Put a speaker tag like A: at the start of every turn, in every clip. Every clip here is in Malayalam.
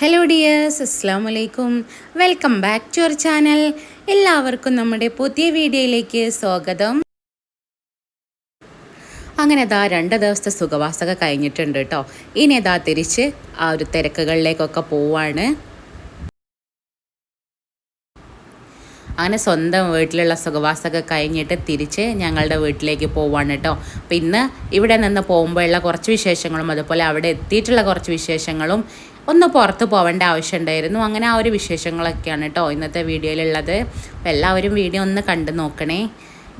A: ഹലോ ഡിയേഴ്സ്, അസ്സാം വലൈക്കും. Welcome back to our channel. എല്ലാവർക്കും നമ്മുടെ പുതിയ വീഡിയോയിലേക്ക് സ്വാഗതം. അങ്ങനെ ഇതാ 2 ദിവസത്തെ സുഖവാസമൊക്കെ കഴിഞ്ഞിട്ടുണ്ട് കേട്ടോ. ഇനി ഇതാ തിരിച്ച് ആ ഒരു തിരക്കുകളിലേക്കൊക്കെ പോവാണ്. അങ്ങനെ സ്വന്തം വീട്ടിലുള്ള സുഖവാസമൊക്കെ കഴിഞ്ഞിട്ട് തിരിച്ച് ഞങ്ങളുടെ വീട്ടിലേക്ക് പോവാണ് കേട്ടോ. അപ്പോൾ ഇന്ന് ഇവിടെ നിന്ന് പോകുമ്പോഴുള്ള കുറച്ച് വിശേഷങ്ങളും അതുപോലെ അവിടെ എത്തിയിട്ടുള്ള കുറച്ച് വിശേഷങ്ങളും ഒന്ന് പുറത്ത് പോകേണ്ട ആവശ്യമുണ്ടായിരുന്നു. അങ്ങനെ ആ ഒരു വിശേഷങ്ങളൊക്കെയാണ് കേട്ടോ ഇന്നത്തെ വീഡിയോയിലുള്ളത്. അപ്പോൾ എല്ലാവരും വീഡിയോ ഒന്ന് കണ്ടു നോക്കണേ.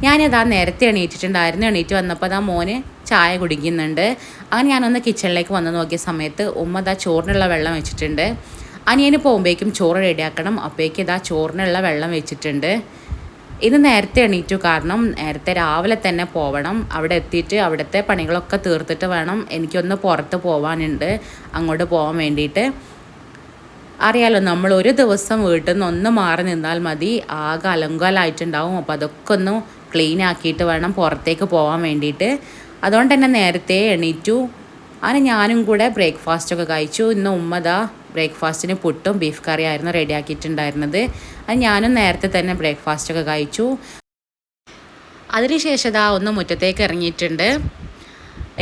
A: ഞാനിതാ നേരത്തെ എണീറ്റിട്ടുണ്ടായിരുന്നു. എണീറ്റ് വന്നപ്പോൾ അതാ മോന് ചായ കുടിക്കുന്നുണ്ട്. അങ്ങനെ ഞാനൊന്ന് കിച്ചണിലേക്ക് വന്ന് നോക്കിയ സമയത്ത് ഉമ്മ ഇതാ ചോറിനുള്ള വെള്ളം വെച്ചിട്ടുണ്ട്. അനിയന് പോകുമ്പോഴേക്കും ചോറ് റെഡിയാക്കണം. അപ്പോഴേക്കും ഇതാ ചോറിനുള്ള വെള്ളം വെച്ചിട്ടുണ്ട്. ഇത് നേരത്തെ എണീറ്റു, കാരണം നേരത്തെ രാവിലെ തന്നെ പോവണം. അവിടെ എത്തിയിട്ട് അവിടുത്തെ പണികളൊക്കെ തീർത്തിട്ട് വേണം എനിക്കൊന്ന് പുറത്ത് പോകാനുണ്ട്, അങ്ങോട്ട് പോകാൻ വേണ്ടിയിട്ട്. അറിയാലോ, നമ്മൾ ഒരു ദിവസം വീട്ടിൽ നിന്ന് ഒന്ന് മാറി നിന്നാൽ മതി, ആകെ അലങ്കോലമായിട്ടുണ്ടാവും. അപ്പോൾ അതൊക്കെ ഒന്ന് ക്ലീൻ ആക്കിയിട്ട് വേണം പുറത്തേക്ക് പോകാൻ വേണ്ടിയിട്ട്. അതുകൊണ്ട് തന്നെ നേരത്തെ എണീറ്റു. അങ്ങനെ ഞാനും കൂടെ ബ്രേക്ക്ഫാസ്റ്റൊക്കെ കഴിച്ചു. ഇന്ന് ഉമ്മതാ ബ്രേക്ക്ഫാസ്റ്റിന് പുട്ടും ബീഫ് കറി ആയിരുന്നു റെഡിയാക്കിയിട്ടുണ്ടായിരുന്നത്. അത് ഞാനും നേരത്തെ തന്നെ ബ്രേക്ക്ഫാസ്റ്റൊക്കെ കഴിച്ചു. അതിനുശേഷം ഇതാ ഒന്ന് മുറ്റത്തേക്ക് ഇറങ്ങിയിട്ടുണ്ട്.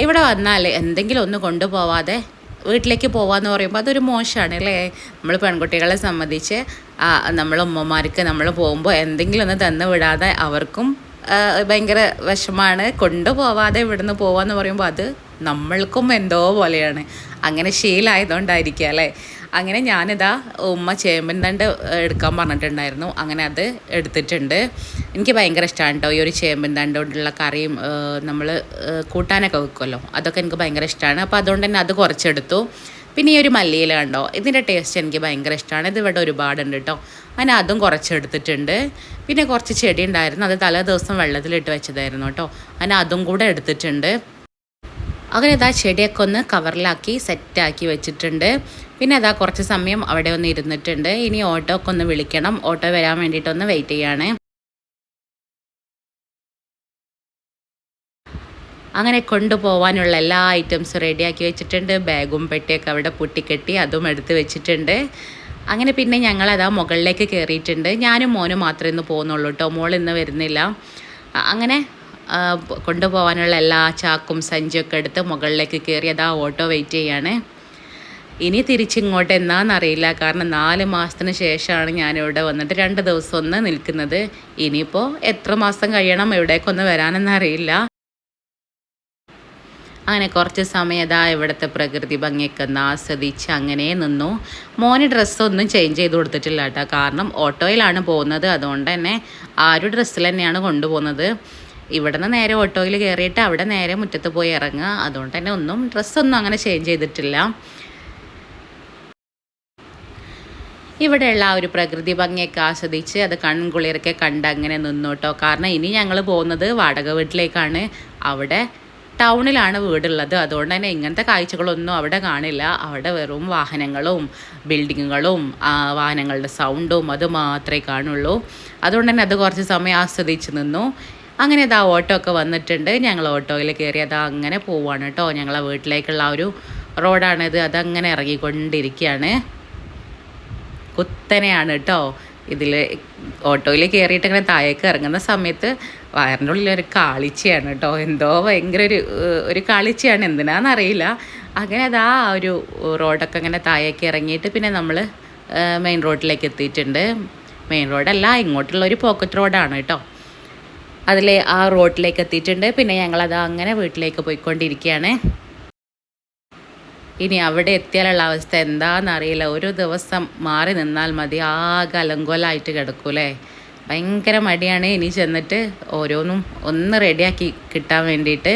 A: ഇവിടെ വന്നാൽ എന്തെങ്കിലും ഒന്ന് കൊണ്ടുപോവാതെ വീട്ടിലേക്ക് പോകാമെന്ന് പറയുമ്പോൾ അതൊരു മോശമാണ് അല്ലേ? നമ്മൾ പെൺകുട്ടികളെ സംബന്ധിച്ച് നമ്മൾ ഉമ്മമാർക്ക് നമ്മൾ പോകുമ്പോൾ എന്തെങ്കിലും ഒന്ന് തന്നു വിടാതെ അവർക്കും ഭയങ്കര വിഷമമാണ്. കൊണ്ടുപോവാതെ ഇവിടുന്ന് പോവാന്ന് പറയുമ്പോൾ അത് നമ്മൾക്കും എന്തോ പോലെയാണ്. അങ്ങനെ ശീലമായതുകൊണ്ടായിരിക്കുക അല്ലേ? അങ്ങനെ ഞാനിതാ ഉമ്മ ചേമ്പൻ തണ്ട് എടുക്കാൻ പറഞ്ഞിട്ടുണ്ടായിരുന്നു. അങ്ങനെ അത് എടുത്തിട്ടുണ്ട്. എനിക്ക് ഭയങ്കര ഇഷ്ടമാണ് കേട്ടോ ഈ ഒരു ചേമ്പൻ തണ്ട് കൊണ്ടുള്ള കറിയും നമ്മൾ കൂട്ടാനൊക്കെ വെക്കുമല്ലോ, അതൊക്കെ എനിക്ക് ഭയങ്കര ഇഷ്ടമാണ്. അപ്പോൾ അതുകൊണ്ട് തന്നെ അത് കുറച്ചെടുത്തു. പിന്നെ ഈ ഒരു മല്ലിയില കണ്ടോ, ഇതിൻ്റെ ടേസ്റ്റ് എനിക്ക് ഭയങ്കര ഇഷ്ടമാണ്. ഇത് ഇവിടെ ഒരുപാടുണ്ട് കേട്ടോ. അങ്ങനെ അതും കുറച്ചെടുത്തിട്ടുണ്ട്. പിന്നെ കുറച്ച് ചെടി ഉണ്ടായിരുന്നു, അത് തലേ ദിവസം വെള്ളത്തിലിട്ട് വെച്ചതായിരുന്നു കേട്ടോ. അങ്ങനെ അതും കൂടെ എടുത്തിട്ടുണ്ട്. അങ്ങനെ ഇതാ ചെടിയൊക്കെ ഒന്ന് കവറിലാക്കി സെറ്റാക്കി വെച്ചിട്ടുണ്ട്. പിന്നെ അതാ കുറച്ച് സമയം അവിടെ ഒന്ന് ഇരുന്നിട്ടുണ്ട്. ഇനി ഓട്ടോ ഒക്കെ ഒന്ന് വിളിക്കണം. ഓട്ടോ വരാൻ വേണ്ടിയിട്ടൊന്ന് വെയിറ്റ് ചെയ്യാണ്. അങ്ങനെ കൊണ്ടുപോകാനുള്ള എല്ലാ ഐറ്റംസും റെഡിയാക്കി വെച്ചിട്ടുണ്ട്. ബാഗും പെട്ടിയൊക്കെ അവിടെ പൊട്ടിക്കെട്ടി അതും എടുത്ത് വെച്ചിട്ടുണ്ട്. അങ്ങനെ പിന്നെ ഞങ്ങളതാ മുകളിലേക്ക് കയറിയിട്ടുണ്ട്. ഞാനും മോനും മാത്രമേ ഇന്ന് പോകുന്നുള്ളൂ കേട്ടോ, മോൾ ഇന്ന് വരുന്നില്ല. അങ്ങനെ കൊണ്ടുപോകാനുള്ള എല്ലാ ചാക്കും സഞ്ചിയൊക്കെ എടുത്ത് മുകളിലേക്ക് കയറി അതാ ഓട്ടോ വെയിറ്റ് ചെയ്യാണ്. ഇനി തിരിച്ചിങ്ങോട്ട് എന്നാണെന്നറിയില്ല, കാരണം 4 മാസത്തിന് ശേഷമാണ് ഞാനിവിടെ വന്നിട്ട് 2 ദിവസം ഒന്ന് നിൽക്കുന്നത്. ഇനിയിപ്പോൾ എത്ര മാസം കഴിയണം എവിടേക്കൊന്ന് വരാനെന്നറിയില്ല. അങ്ങനെ കുറച്ച് സമയം അതാ ഇവിടുത്തെ പ്രകൃതി ഭംഗിയൊക്കെ ഒന്ന് ആസ്വദിച്ച് അങ്ങനെ നിന്നു. മോന് ഡ്രസ്സൊന്നും ചേഞ്ച് ചെയ്ത് കൊടുത്തിട്ടില്ല കേട്ടോ, കാരണം ഓട്ടോയിലാണ് പോകുന്നത്. അതുകൊണ്ട് തന്നെ ആ ഒരു ഡ്രസ്സിൽ തന്നെയാണ് കൊണ്ടുപോകുന്നത്. ഇവിടെ നിന്ന് നേരെ ഓട്ടോയിൽ കയറിയിട്ട് അവിടെ നേരെ മുറ്റത്ത് പോയി ഇറങ്ങുക. അതുകൊണ്ട് തന്നെ ഡ്രസ്സൊന്നും അങ്ങനെ ചേഞ്ച് ചെയ്തിട്ടില്ല. ഇവിടെയുള്ള ആ ഒരു പ്രകൃതി ഭംഗിയൊക്കെ ആസ്വദിച്ച് അത് കൺകുളിരൊക്കെ കണ്ട് അങ്ങനെ നിന്നു കേട്ടോ. കാരണം ഇനി ഞങ്ങൾ പോകുന്നത് വാടക വീട്ടിലേക്കാണ്. അവിടെ ടൗണിലാണ് വീടുള്ളത്. അതുകൊണ്ട് തന്നെ ഇങ്ങനത്തെ കാഴ്ചകളൊന്നും അവിടെ കാണില്ല. അവിടെ വെറും വാഹനങ്ങളും ബിൽഡിങ്ങുകളും വാഹനങ്ങളുടെ സൗണ്ടും അത് മാത്രമേ കാണുള്ളൂ. അതുകൊണ്ട് തന്നെ അത് കുറച്ച് സമയം ആസ്വദിച്ച് നിന്നു. അങ്ങനെ ഇതാ ഓട്ടോ ഒക്കെ വന്നിട്ടുണ്ട്. ഞങ്ങൾ ഓട്ടോയിൽ കയറി അതാ അങ്ങനെ പോവാണ് കേട്ടോ. ഞങ്ങളെ വീട്ടിലേക്കുള്ള ആ ഒരു റോഡാണിത്. അതങ്ങനെ ഇറങ്ങിക്കൊണ്ടിരിക്കുകയാണ്. കുത്തനെയാണ് കേട്ടോ. ഇതിൽ ഓട്ടോയിൽ കയറിയിട്ട് ഇങ്ങനെ താഴേക്ക് ഇറങ്ങുന്ന സമയത്ത് വയറിൻ്റെ ഉള്ളിലൊരു കാളിച്ചയാണ് കേട്ടോ. എന്തോ ഭയങ്കര ഒരു കാളിച്ചയാണ്, എന്തിനാണെന്നറിയില്ല. അങ്ങനെ അതാ ഒരു റോഡൊക്കെ ഇങ്ങനെ താഴേക്ക് ഇറങ്ങിയിട്ട് പിന്നെ നമ്മൾ മെയിൻ റോഡിലേക്ക് എത്തിയിട്ടുണ്ട്. മെയിൻ റോഡല്ല, ഇങ്ങോട്ടുള്ള ഒരു പോക്കറ്റ് റോഡാണ് കേട്ടോ. അതിൽ ആ റോഡിലേക്ക് എത്തിയിട്ടുണ്ട്. പിന്നെ ഞങ്ങളത് അങ്ങനെ വീട്ടിലേക്ക് പോയിക്കൊണ്ടിരിക്കുകയാണ്. ഇനി അവിടെ എത്തിയാലുള്ള അവസ്ഥ എന്താണെന്നറിയില്ല. ഒരു ദിവസം മാറി നിന്നാൽ മതി, ആകെ അലങ്കോലമായിട്ട് കിടക്കൂലേ. ഭയങ്കര മടിയാണ് ഇനി ചെന്നിട്ട് ഓരോന്നും ഒന്ന് റെഡിയാക്കി കിട്ടാൻ വേണ്ടിയിട്ട്.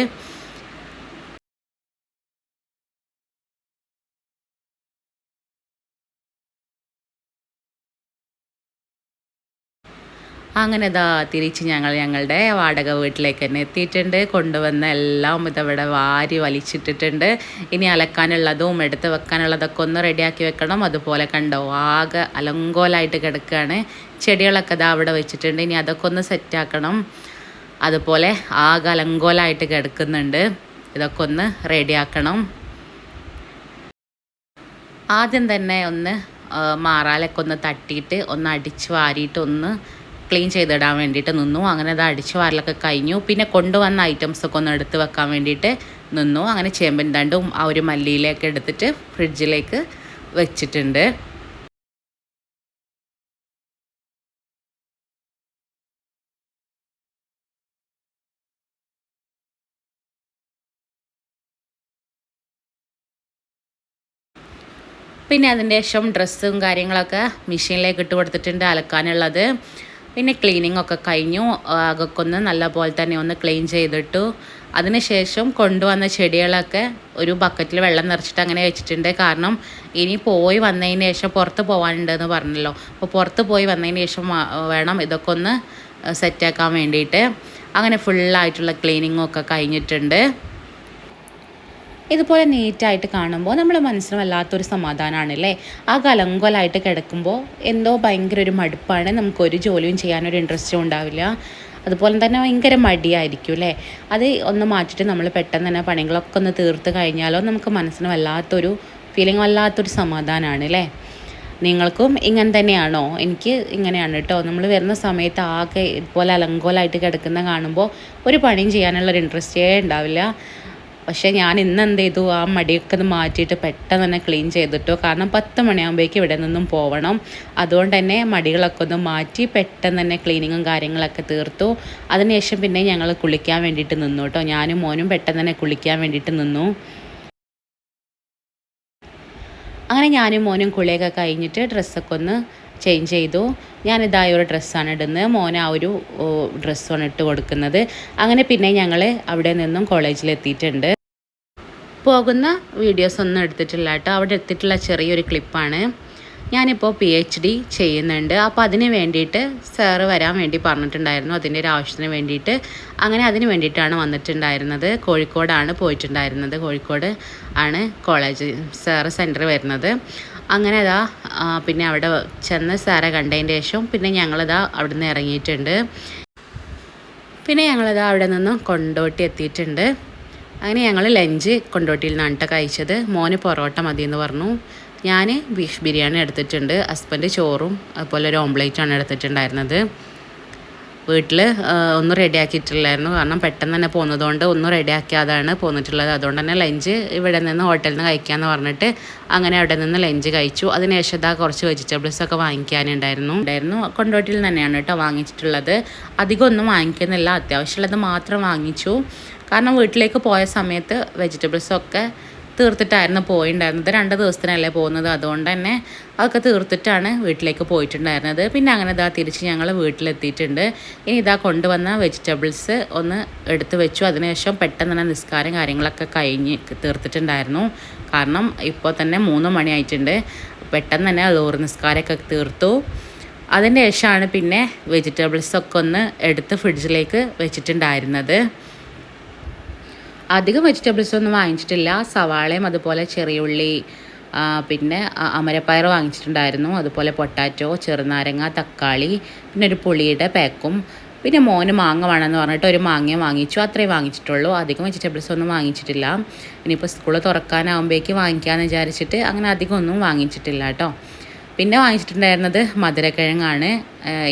A: അങ്ങനെ ഇതാ തിരിച്ച് ഞങ്ങളുടെ വാടക വീട്ടിലേക്ക് തന്നെ എത്തിയിട്ടുണ്ട്. കൊണ്ടുവന്ന എല്ലാം ഇതവിടെ വാരി വലിച്ചിട്ടിട്ടുണ്ട്. ഇനി അലക്കാനുള്ളതും എടുത്ത് വെക്കാനുള്ളതൊക്കെ ഒന്ന് റെഡിയാക്കി വെക്കണം. അതുപോലെ കണ്ടോ, ആകെ അലങ്കോലായിട്ട് കിടക്കുകയാണ്. ചെടികളൊക്കെ ഇതാ അവിടെ വെച്ചിട്ടുണ്ട്. ഇനി അതൊക്കെ ഒന്ന് സെറ്റാക്കണം. അതുപോലെ ആകെ അലങ്കോലായിട്ട് കിടക്കുന്നുണ്ട്. ഇതൊക്കെ ഒന്ന് റെഡിയാക്കണം. ആദ്യം തന്നെ ഒന്ന് മാറാലൊക്കെ ഒന്ന് തട്ടിയിട്ട് ഒന്ന് അടിച്ച് വാരിയിട്ട് ഒന്ന് ക്ലീൻ ചെയ്തിടാൻ വേണ്ടിയിട്ട് നിന്നു. അങ്ങനെ അത് അടിച്ച് വാരലൊക്കെ കഴിഞ്ഞു. പിന്നെ കൊണ്ടുവന്ന ഐറ്റംസൊക്കെ ഒന്ന് എടുത്ത് വെക്കാൻ വേണ്ടിയിട്ട് നിന്നു. അങ്ങനെ ചേമ്പൻ തണ്ടും ആ ഒരു മല്ലിയിലൊക്കെ എടുത്തിട്ട് ഫ്രിഡ്ജിലേക്ക് വെച്ചിട്ടുണ്ട്. പിന്നെ അതിൻ്റെ ശേഷം ഡ്രസ്സും കാര്യങ്ങളൊക്കെ മെഷീനിലേക്ക് ഇട്ട് കൊടുത്തിട്ടുണ്ട് അലക്കാനുള്ളത്. പിന്നെ ക്ലീനിങ് ഒക്കെ കഴിഞ്ഞു. അകൊക്കെ ഒന്ന് നല്ല പോലെ തന്നെ ഒന്ന് ക്ലീൻ ചെയ്തിട്ടു. അതിനുശേഷം കൊണ്ടുവന്ന ചെടികളൊക്കെ ഒരു ബക്കറ്റിൽ വെള്ളം നിറച്ചിട്ട് അങ്ങനെ വെച്ചിട്ടുണ്ട്. കാരണം ഇനി പോയി വന്നതിന് ശേഷം പുറത്ത് പോകാനുണ്ടെന്ന് പറഞ്ഞല്ലോ. അപ്പോൾ പുറത്ത് പോയി വന്നതിന് ശേഷം വേണം ഇതൊക്കെ ഒന്ന് സെറ്റാക്കാൻ വേണ്ടിയിട്ട്. അങ്ങനെ ഫുള്ളായിട്ടുള്ള ക്ലീനിങ്ങും ഒക്കെ കഴിഞ്ഞിട്ടുണ്ട്. ഇതുപോലെ നീറ്റായിട്ട് കാണുമ്പോൾ നമ്മുടെ മനസ്സിന് വല്ലാത്തൊരു സമാധാനമാണല്ലേ. ആ കലങ്കോലായിട്ട് കിടക്കുമ്പോൾ എന്തോ ഭയങ്കര ഒരു മടുപ്പാണ്. നമുക്കൊരു ജോലിയും ചെയ്യാനൊരു ഇൻട്രസ്റ്റും ഉണ്ടാവില്ല. അതുപോലെ തന്നെ ഭയങ്കര മടിയായിരിക്കും അല്ലേ. അത് ഒന്ന് മാറ്റിയിട്ട് നമ്മൾ പെട്ടെന്ന് തന്നെ പണികളൊക്കെ ഒന്ന് തീർത്ത് കഴിഞ്ഞാലോ നമുക്ക് മനസ്സിന് വല്ലാത്തൊരു ഫീലിംഗ്, വല്ലാത്തൊരു സമാധാനമാണ് അല്ലേ. നിങ്ങൾക്കും ഇങ്ങനെ തന്നെയാണോ? എനിക്ക് ഇങ്ങനെയാണ് കേട്ടോ. നമ്മൾ വരുന്ന സമയത്ത് ആകെ ഇതുപോലെ അലങ്കോലായിട്ട് കിടക്കുന്ന കാണുമ്പോൾ ഒരു പണിയും ചെയ്യാനുള്ളൊരു ഇൻട്രസ്റ്റേ ഉണ്ടാവില്ല. പക്ഷേ ഞാൻ ഇന്ന് എന്ത് ചെയ്തു, ആ മടിയൊക്കെ ഒന്ന് മാറ്റിയിട്ട് പെട്ടെന്ന് തന്നെ ക്ലീൻ ചെയ്തിട്ടു. കാരണം 10 മണിയാകുമ്പോഴേക്കും ഇവിടെ നിന്നും പോകണം. അതുകൊണ്ട് തന്നെ മടികളൊക്കെ ഒന്ന് മാറ്റി പെട്ടെന്ന് തന്നെ ക്ലീനിങ്ങും കാര്യങ്ങളൊക്കെ തീർത്തു. അതിനുശേഷം പിന്നെ ഞങ്ങൾ കുളിക്കാൻ വേണ്ടിയിട്ട് നിന്നു കേട്ടോ. ഞാനും മോനും പെട്ടെന്ന് തന്നെ കുളിക്കാൻ വേണ്ടിയിട്ട് നിന്നു. അങ്ങനെ ഞാനും മോനും കുളിയൊക്കെ കഴിഞ്ഞിട്ട് ഡ്രസ്സൊക്കെ ഒന്ന് ചേഞ്ച് ചെയ്തു. ഞാനിതായ ഒരു ഡ്രസ്സാണ് ഇടുന്നത്. മോൻ ആ ഒരു ഡ്രസ്സാണ് ഇട്ട് കൊടുക്കുന്നത്. അങ്ങനെ പിന്നെ ഞങ്ങൾ അവിടെ നിന്നും കോളേജിലെത്തിയിട്ടുണ്ട്. പോകുന്ന വീഡിയോസ് ഒന്നും എടുത്തിട്ടില്ല കേട്ടോ. അവിടെ എത്തിയിട്ടുള്ള ചെറിയൊരു ക്ലിപ്പാണ്. ഞാനിപ്പോൾ PhD ചെയ്യുന്നുണ്ട്. അപ്പോൾ അതിന് വേണ്ടിയിട്ട് സാറ് വരാൻ വേണ്ടി പറഞ്ഞിട്ടുണ്ടായിരുന്നു, അതിൻ്റെ ഒരു ആവശ്യത്തിന് വേണ്ടിയിട്ട്. അങ്ങനെ അതിന് വേണ്ടിയിട്ടാണ് വന്നിട്ടുണ്ടായിരുന്നത്. കോഴിക്കോടാണ് പോയിട്ടുണ്ടായിരുന്നത്. കോഴിക്കോട് ആണ് കോളേജ് സാറ് സെൻറ്റർ വരുന്നത്. അങ്ങനെ അതാ പിന്നെ അവിടെ ചെന്ന് സാറെ കണ്ടതിൻ്റെ ശേഷം പിന്നെ ഞങ്ങളിതാ അവിടെ നിന്ന് ഇറങ്ങിയിട്ടുണ്ട്. പിന്നെ ഞങ്ങളിതാ അവിടെ നിന്നും കൊണ്ടോട്ടി എത്തിയിട്ടുണ്ട്. അങ്ങനെ ഞങ്ങൾ ലഞ്ച് കൊണ്ടോട്ടിയിൽ നിന്നാണ് കേട്ടോ കഴിച്ചത്. മോന് പൊറോട്ട മതി എന്ന് പറഞ്ഞു. ഞാൻ ബീഫ് ബിരിയാണി എടുത്തിട്ടുണ്ട്. ഹസ്ബൻഡ് ചോറും അതുപോലെ ഒരു ഓംപ്ലേറ്റാണ് എടുത്തിട്ടുണ്ടായിരുന്നത്. വീട്ടിൽ ഒന്നും റെഡിയാക്കിയിട്ടില്ലായിരുന്നു. കാരണം പെട്ടെന്ന് തന്നെ പോകുന്നതുകൊണ്ട് ഒന്നും റെഡിയാക്കിയാതാണ് പോന്നിട്ടുള്ളത്. അതുകൊണ്ട് തന്നെ ലഞ്ച് ഇവിടെ നിന്ന് ഹോട്ടലിൽ നിന്ന് കഴിക്കാമെന്ന് പറഞ്ഞിട്ട് അങ്ങനെ അവിടെ നിന്ന് ലഞ്ച് കഴിച്ചു. അതിനുശേഷം ഇതാ കുറച്ച് വെജിറ്റബിൾസൊക്കെ വാങ്ങിക്കാനുണ്ടായിരുന്നു. കൊണ്ടോട്ടിയിൽ തന്നെയാണ് കേട്ടോ വാങ്ങിച്ചിട്ടുള്ളത്. അധികം ഒന്നും വാങ്ങിക്കുന്നില്ല, അത്യാവശ്യമുള്ളത് മാത്രം വാങ്ങിച്ചു. കാരണം വീട്ടിലേക്ക് പോയ സമയത്ത് വെജിറ്റബിൾസൊക്കെ തീർത്തിട്ടായിരുന്നു പോയിട്ടുണ്ടായിരുന്നത്. 2 ദിവസത്തിനല്ലേ പോകുന്നത്. അതുകൊണ്ട് തന്നെ അതൊക്കെ തീർത്തിട്ടാണ് വീട്ടിലേക്ക് പോയിട്ടുണ്ടായിരുന്നത്. പിന്നെ അങ്ങനെ ഇതാ തിരിച്ച് ഞങ്ങൾ വീട്ടിലെത്തിയിട്ടുണ്ട്. ഇനി ഇതാ കൊണ്ടുവന്ന വെജിറ്റബിൾസ് ഒന്ന് എടുത്ത് വെച്ചു. അതിനുശേഷം പെട്ടെന്ന് തന്നെ നിസ്കാരം കാര്യങ്ങളൊക്കെ കഴിഞ്ഞ് തീർത്തിട്ടുണ്ടായിരുന്നു. കാരണം ഇപ്പോൾ തന്നെ 3 മണിയായിട്ടുണ്ട്. പെട്ടെന്ന് തന്നെ ലോറി നിസ്കാരമൊക്കെ തീർത്തു. അതിൻ്റെ ശേഷമാണ് പിന്നെ വെജിറ്റബിൾസൊക്കെ ഒന്ന് എടുത്ത് ഫ്രിഡ്ജിലേക്ക് വെച്ചിട്ടുണ്ടായിരുന്നത്. അധികം വെജിറ്റബിൾസ് ഒന്നും വാങ്ങിച്ചിട്ടില്ല. സവാളയും അതുപോലെ ചെറിയുള്ളി, പിന്നെ അമരപ്പയർ വാങ്ങിച്ചിട്ടുണ്ടായിരുന്നു. അതുപോലെ പൊട്ടാറ്റോ, ചെറുനാരങ്ങ, തക്കാളി, പിന്നെ ഒരു പുളിയുടെ പാക്കും. പിന്നെ മോന് മാങ്ങ വേണമെന്ന് പറഞ്ഞിട്ട് ഒരു മാങ്ങ വാങ്ങിച്ചു. അത്രേ വാങ്ങിച്ചിട്ടുള്ളൂ. അധികം വെജിറ്റബിൾസ് ഒന്നും വാങ്ങിച്ചിട്ടില്ല. ഇനിയിപ്പോൾ സ്കൂൾ തുറക്കാനാകുമ്പോഴേക്ക് വാങ്ങിക്കാമെന്ന് വിചാരിച്ചിട്ട് അങ്ങനെ അധികം ഒന്നും വാങ്ങിച്ചിട്ടില്ല കേട്ടോ. പിന്നെ വാങ്ങിച്ചിട്ടുണ്ടായിരുന്നത് മധുരക്കിഴങ്ങാണ്.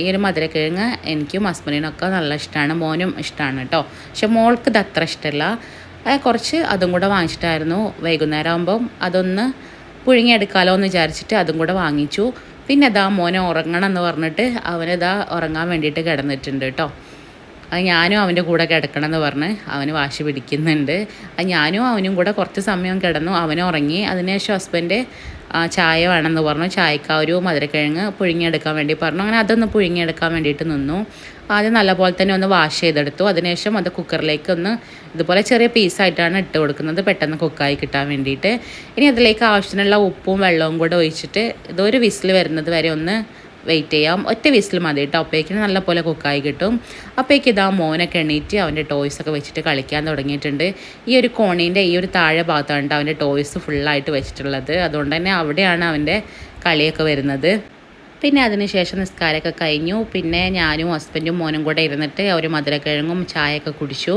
A: ഈ ഒരു മധുരക്കിഴങ്ങ് എനിക്കും ഹസ്ബൻഡിനൊക്കെ നല്ല ഇഷ്ടമാണ്, മോനും ഇഷ്ടമാണ് കേട്ടോ. പക്ഷെ മോൾക്ക് ഇത് അത്ര ഇഷ്ടമല്ല. കുറച്ച് അതും കൂടെ വാങ്ങിച്ചിട്ടായിരുന്നു. വൈകുന്നേരം ആകുമ്പം അതൊന്ന് പുഴുങ്ങിയെടുക്കാമല്ലോ എന്ന് വിചാരിച്ചിട്ട് അതും കൂടെ വാങ്ങിച്ചു. പിന്നെ ഇതാ മോനെ ഉറങ്ങണം എന്ന് പറഞ്ഞിട്ട് അവനിതാ ഉറങ്ങാൻ വേണ്ടിയിട്ട് കിടന്നിട്ടുണ്ട് കേട്ടോ. അത് ഞാനും അവൻ്റെ കൂടെ കിടക്കണം എന്ന് പറഞ്ഞ് അവന് വാശി പിടിക്കുന്നുണ്ട്. അത് ഞാനും അവനും കൂടെ കുറച്ച് സമയം കിടന്നു. അവനും ഉറങ്ങി. അതിനുശേഷം ഹസ്ബൻഡ് ചായ വേണമെന്ന് പറഞ്ഞു. ചായക്ക് ഒരു മധുരക്കിഴങ്ങ് പുഴുങ്ങിയെടുക്കാൻ വേണ്ടി പറഞ്ഞു. അങ്ങനെ അതൊന്ന് പുഴുങ്ങിയെടുക്കാൻ വേണ്ടിയിട്ട് നിന്നു. ആദ്യം നല്ലപോലെ തന്നെ ഒന്ന് വാഷ് ചെയ്തെടുത്തു. അതിനുശേഷം അത് കുക്കറിലേക്ക് ഒന്ന് ഇതുപോലെ ചെറിയ പീസായിട്ടാണ് ഇട്ട് കൊടുക്കുന്നത്, പെട്ടെന്ന് കുക്കായി കിട്ടാൻ വേണ്ടിയിട്ട്. ഇനി അതിലേക്ക് ആവശ്യത്തിനുള്ള ഉപ്പും വെള്ളവും കൂടെ ഒഴിച്ചിട്ട് ഇതൊരു വിസിൽ വരുന്നത് വരെ ഒന്ന് വെയിറ്റ് ചെയ്യാം. ഒറ്റ വിസിൽ മതി കേട്ടോ. അപ്പോഴേക്കും നല്ലപോലെ കുക്കായി കിട്ടും. അപ്പോഴേക്കും ഇതാ മോനൊക്കെ എണീറ്റ് അവൻ്റെ ടോയ്സൊക്കെ വെച്ചിട്ട് കളിക്കാൻ തുടങ്ങിയിട്ടുണ്ട്. ഈ ഒരു കോണീൻ്റെ ഈ ഒരു താഴെ ഭാഗത്താണ് അവൻ്റെ ടോയ്സ് ഫുള്ളായിട്ട് വെച്ചിട്ടുള്ളത്. അതുകൊണ്ട് തന്നെ അവിടെയാണ് അവൻ്റെ കളിയൊക്കെ വരുന്നത്. പിന്നെ അതിന് ശേഷം നിസ്കാരമൊക്കെ കഴിഞ്ഞു. പിന്നെ ഞാനും ഹസ്ബൻഡും മോനും കൂടെ ഇരുന്നിട്ട് ഒരു മധുരക്കിഴങ്ങും ചായയൊക്കെ കുടിച്ചു.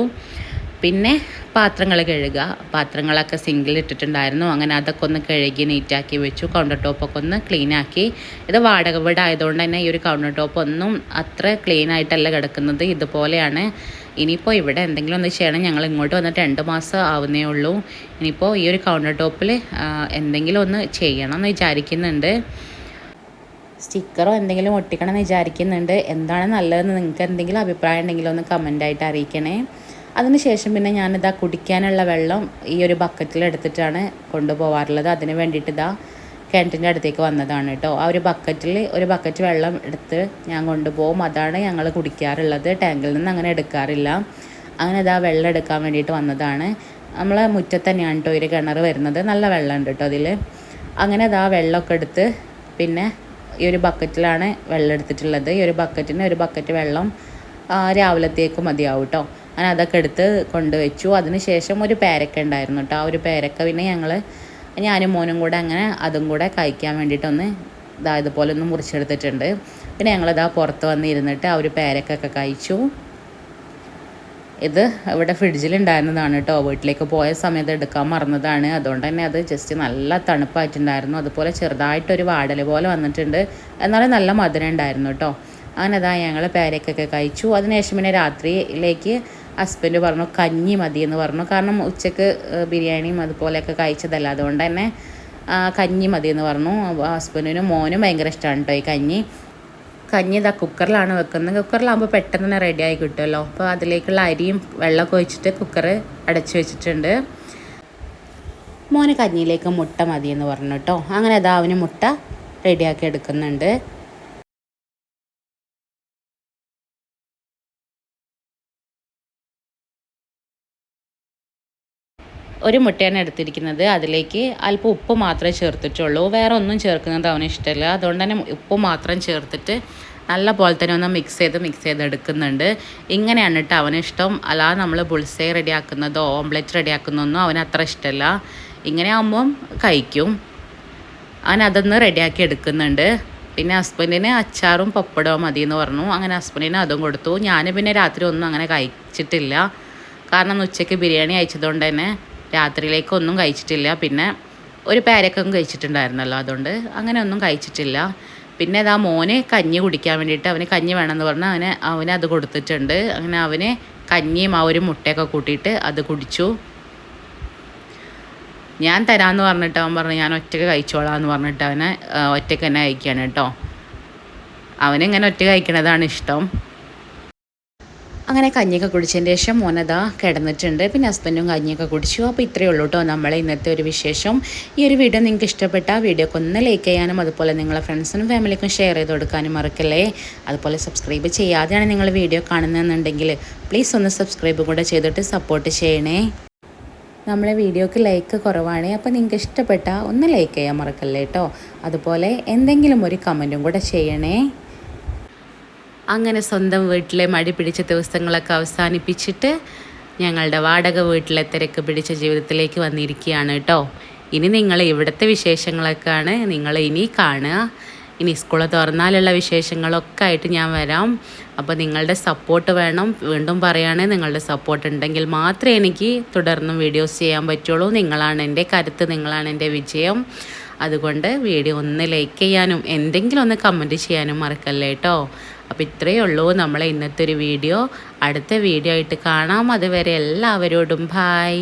A: പിന്നെ പാത്രങ്ങൾ കഴുകുക. പാത്രങ്ങളൊക്കെ സിങ്കിൽ ഇട്ടിട്ടുണ്ടായിരുന്നു. അങ്ങനെ അതൊക്കെ ഒന്ന് കഴുകി നീറ്റാക്കി വെച്ചു. കൗണ്ടർ ടോപ്പൊക്കെ ഒന്ന് ക്ലീനാക്കി. ഇത് വാടക വീടായതുകൊണ്ട് തന്നെ ഈ ഒരു കൗണ്ടർ ടോപ്പ് ഒന്നും അത്ര ക്ലീൻ ആയിട്ടല്ല കിടക്കുന്നത്. ഇതുപോലെയാണ്. ഇനിയിപ്പോൾ ഇവിടെ എന്തെങ്കിലും ഒന്ന് ചെയ്യണം. ഞങ്ങൾ ഇങ്ങോട്ട് വന്നിട്ട് 2 മാസം ആവുന്നേ ഉള്ളൂ. ഇനിയിപ്പോൾ ഈ ഒരു കൗണ്ടർ ടോപ്പിൽ എന്തെങ്കിലും ഒന്ന് ചെയ്യണം എന്ന് വിചാരിക്കുന്നുണ്ട്. സ്റ്റിക്കറോ എന്തെങ്കിലും ഒട്ടിക്കണം എന്ന് വിചാരിക്കുന്നുണ്ട്. എന്താണ് നല്ലതെന്ന് നിങ്ങൾക്ക് എന്തെങ്കിലും അഭിപ്രായം ഉണ്ടെങ്കിൽ ഒന്ന് കമൻ്റായിട്ട് അറിയിക്കണേ. അതിനുശേഷം പിന്നെ ഞാനിതാ കുടിക്കാനുള്ള വെള്ളം ഈ ഒരു ബക്കറ്റിൽ എടുത്തിട്ടാണ് കൊണ്ടുപോകാറുള്ളത്. അതിന് വേണ്ടിയിട്ട് ഇതാ കിണറ്റിൻ്റെ അടുത്തേക്ക് വന്നതാണ് കേട്ടോ. ആ ഒരു ബക്കറ്റിൽ ഒരു ബക്കറ്റ് വെള്ളം എടുത്ത് ഞാൻ കൊണ്ടുപോകും. അതാണ് ഞങ്ങൾ കുടിക്കാറുള്ളത്. ടാങ്കിൽ നിന്ന് അങ്ങനെ എടുക്കാറില്ല. അങ്ങനെ ഇതാ വെള്ളം എടുക്കാൻ വേണ്ടിയിട്ട് വന്നതാണ്. നമ്മളെ മുറ്റത്ത് തന്നെയാണ് കേട്ടോ ഒരു കിണർ വരുന്നത്. നല്ല വെള്ളമുണ്ട് കേട്ടോ അതിൽ. അങ്ങനെ ഇതാ വെള്ളമൊക്കെ എടുത്ത് പിന്നെ ഈ ഒരു ബക്കറ്റിലാണ് വെള്ളം എടുത്തിട്ടുള്ളത്. ഈ ഒരു ബക്കറ്റിന് ഒരു ബക്കറ്റ് വെള്ളം രാവിലത്തേക്ക് മതിയാവും കേട്ടോ. അങ്ങനെ അതൊക്കെ എടുത്ത് കൊണ്ടുവച്ചു. അതിന് ശേഷം ഒരു പേരക്ക ഉണ്ടായിരുന്നു കേട്ടോ. ആ ഒരു പേരക്ക പിന്നെ ഞാനും മോനും കൂടെ അങ്ങനെ അതും കൂടെ കഴിക്കാൻ വേണ്ടിയിട്ടൊന്ന് ഇതുപോലെ ഒന്ന് മുറിച്ചെടുത്തിട്ടുണ്ട്. പിന്നെ ഞങ്ങളിതാ പുറത്ത് വന്നിരുന്നിട്ട് ആ ഒരു പേരക്കൊക്കെ കഴിച്ചു. ഇത് ഇവിടെ ഫ്രിഡ്ജിലുണ്ടായിരുന്നതാണ് കേട്ടോ. വീട്ടിലേക്ക് പോയ സമയത്ത് എടുക്കാൻ മറന്നതാണ്. അതുകൊണ്ട് തന്നെ അത് ജസ്റ്റ് നല്ല തണുപ്പായിട്ടുണ്ടായിരുന്നു. അതുപോലെ ചെറുതായിട്ടൊരു വാടൽ പോലെ വന്നിട്ടുണ്ട്. എന്നാലും നല്ല മധുരം ഉണ്ടായിരുന്നു കേട്ടോ. അങ്ങനെ അതാ ഞങ്ങൾ പേരക്കൊക്കെ കഴിച്ചു. അതിനുശേഷം പിന്നെ രാത്രിയിലേക്ക് ഹസ്ബൻഡ് പറഞ്ഞു കഞ്ഞി മതിയെന്ന് പറഞ്ഞു. കാരണം ഉച്ചക്ക് ബിരിയാണിയും അതുപോലെയൊക്കെ കഴിച്ചതല്ല. അതുകൊണ്ട് തന്നെ കഞ്ഞി മതിയെന്ന് പറഞ്ഞു. ഹസ്ബൻഡിനും മോനും ഭയങ്കര ഇഷ്ടമാണ് കേട്ടോ ഈ കഞ്ഞി ഇതാ കുക്കറിലാണ് വെക്കുന്നത്. കുക്കറിലാകുമ്പോൾ പെട്ടെന്ന് തന്നെ റെഡിയായി കിട്ടുമല്ലോ. അപ്പോൾ അതിലേക്കുള്ള അരിയും വെള്ളമൊക്കെ ഒഴിച്ചിട്ട് കുക്കർ അടച്ചു വെച്ചിട്ടുണ്ട്. മോന് കഞ്ഞിയിലേക്ക് മുട്ട മതിയെന്ന് പറഞ്ഞു കേട്ടോ. അങ്ങനെ അതാ അവന് മുട്ട റെഡിയാക്കി എടുക്കുന്നുണ്ട്. ഒരു മുട്ടയാണ് എടുത്തിരിക്കുന്നത്. അതിലേക്ക് അല്പം ഉപ്പ് മാത്രമേ ചേർത്തിട്ടുള്ളൂ. വേറെ ഒന്നും ചേർക്കുന്നത് അവന് ഇഷ്ടമല്ല. അതുകൊണ്ട് തന്നെ ഉപ്പ് മാത്രം ചേർത്തിട്ട് നല്ല പോലെ തന്നെ ഒന്ന് മിക്സ് ചെയ്ത് എടുക്കുന്നുണ്ട്. ഇങ്ങനെയാണ് കേട്ടോ അവനിഷ്ടം. അല്ലാതെ നമ്മൾ ബുൾസൈ റെഡിയാക്കുന്നതോ ഓംലെറ്റ് റെഡിയാക്കുന്നതൊന്നും അവന് അത്ര ഇഷ്ടമല്ല. ഇങ്ങനെ ആകുമ്പം കഴിക്കും. അവനതൊന്ന് റെഡിയാക്കി എടുക്കുന്നുണ്ട്. പിന്നെ ഹസ്ബൻഡിന് അച്ചാറും പപ്പടവും മതിയെന്ന് പറഞ്ഞു. അങ്ങനെ ഹസ്ബൻഡിന് അതും കൊടുത്തു. ഞാൻ പിന്നെ രാത്രി ഒന്നും അങ്ങനെ കഴിച്ചിട്ടില്ല. കാരണം ഉച്ചയ്ക്ക് ബിരിയാണി കഴിച്ചതുകൊണ്ട് തന്നെ രാത്രിയിലേക്കൊന്നും കഴിച്ചിട്ടില്ല. പിന്നെ ഒരു പേരക്കൊന്നും കഴിച്ചിട്ടുണ്ടായിരുന്നല്ലോ. അതുകൊണ്ട് അങ്ങനെ ഒന്നും കഴിച്ചിട്ടില്ല. പിന്നെ അതാ മോന് കഞ്ഞി കുടിക്കാൻ വേണ്ടിയിട്ട് അവന് കഞ്ഞി വേണമെന്ന് പറഞ്ഞാൽ അവന് അത് കൊടുത്തിട്ടുണ്ട്. അങ്ങനെ അവന് കഞ്ഞിയും ആ ഒരു മുട്ടയൊക്കെ കൂട്ടിയിട്ട് അത് കുടിച്ചു. ഞാൻ തരാമെന്ന് പറഞ്ഞിട്ട് അവൻ പറഞ്ഞു ഞാൻ ഒറ്റയ്ക്ക് കഴിച്ചോളാം എന്ന് പറഞ്ഞിട്ട് അവനെ ഒറ്റയ്ക്ക് തന്നെ കഴിക്കുകയാണ് കേട്ടോ. അവനിങ്ങനെ ഒറ്റ കഴിക്കണതാണ് ഇഷ്ടം. അങ്ങനെ കഞ്ഞിയൊക്കെ കുടിച്ചതിന് ശേഷം മോനതാ കിടന്നിട്ടുണ്ട്. പിന്നെ ഹസ്ബൻഡും കഞ്ഞിയൊക്കെ കുടിച്ചു. അപ്പോൾ ഇത്രയേ ഉള്ളൂ കേട്ടോ നമ്മളെ ഇന്നത്തെ ഒരു വിശേഷം. ഈ ഒരു വീഡിയോ നിങ്ങൾക്ക് ഇഷ്ടപ്പെട്ട വീഡിയോക്ക് ഒന്ന് ലൈക്ക് ചെയ്യാനും അതുപോലെ നിങ്ങളെ ഫ്രണ്ട്സിനും ഫാമിലിക്കും ഷെയർ ചെയ്ത് കൊടുക്കാനും മറക്കല്ലേ. അതുപോലെ സബ്സ്ക്രൈബ് ചെയ്യാതെയാണ് നിങ്ങൾ വീഡിയോ കാണുന്നതെന്നുണ്ടെങ്കിൽ പ്ലീസ് ഒന്ന് സബ്സ്ക്രൈബ് കൂടെ ചെയ്തിട്ട് സപ്പോർട്ട് ചെയ്യണേ. നമ്മളെ വീഡിയോക്ക് ലൈക്ക് കുറവാണ്. അപ്പോൾ നിങ്ങൾക്ക് ഇഷ്ടപ്പെട്ട ഒന്ന് ലൈക്ക് ചെയ്യാൻ മറക്കല്ലേ കേട്ടോ. അതുപോലെ എന്തെങ്കിലും ഒരു കമൻറ്റും കൂടെ ചെയ്യണേ. അങ്ങനെ സ്വന്തം വീട്ടിലെ മടി പിടിച്ച ദിവസങ്ങളൊക്കെ അവസാനിപ്പിച്ചിട്ട് ഞങ്ങളുടെ വാടക വീട്ടിലെ തിരക്ക് പിടിച്ച ജീവിതത്തിലേക്ക് വന്നിരിക്കുകയാണ് കേട്ടോ. ഇനി നിങ്ങൾ ഇവിടുത്തെ വിശേഷങ്ങളൊക്കെയാണ് നിങ്ങൾ ഇനി കാണുക. ഇനി സ്കൂൾ തുറന്നാലുള്ള വിശേഷങ്ങളൊക്കെ ആയിട്ട് ഞാൻ വരാം. അപ്പോൾ നിങ്ങളുടെ സപ്പോർട്ട് വേണം. വീണ്ടും പറയുകയാണ്, നിങ്ങളുടെ സപ്പോർട്ട് ഉണ്ടെങ്കിൽ മാത്രമേ എനിക്ക് തുടർന്നും വീഡിയോസ് ചെയ്യാൻ പറ്റുള്ളൂ. നിങ്ങളാണ് എൻ്റെ കരുത്ത്, നിങ്ങളാണ് എൻ്റെ വിജയം. അതുകൊണ്ട് വീഡിയോ ഒന്ന് ലൈക്ക് ചെയ്യാനും എന്തെങ്കിലും ഒന്ന് കമൻറ്റ് ചെയ്യാനും മറക്കല്ലേ കേട്ടോ. അപ്പോൾ ഇത്രയേ ഉള്ളൂ നമ്മളെ ഇന്നത്തെ ഒരു വീഡിയോ. അടുത്ത വീഡിയോ ആയിട്ട് കാണാം. അതുവരെ എല്ലാവരോടും ബായ്.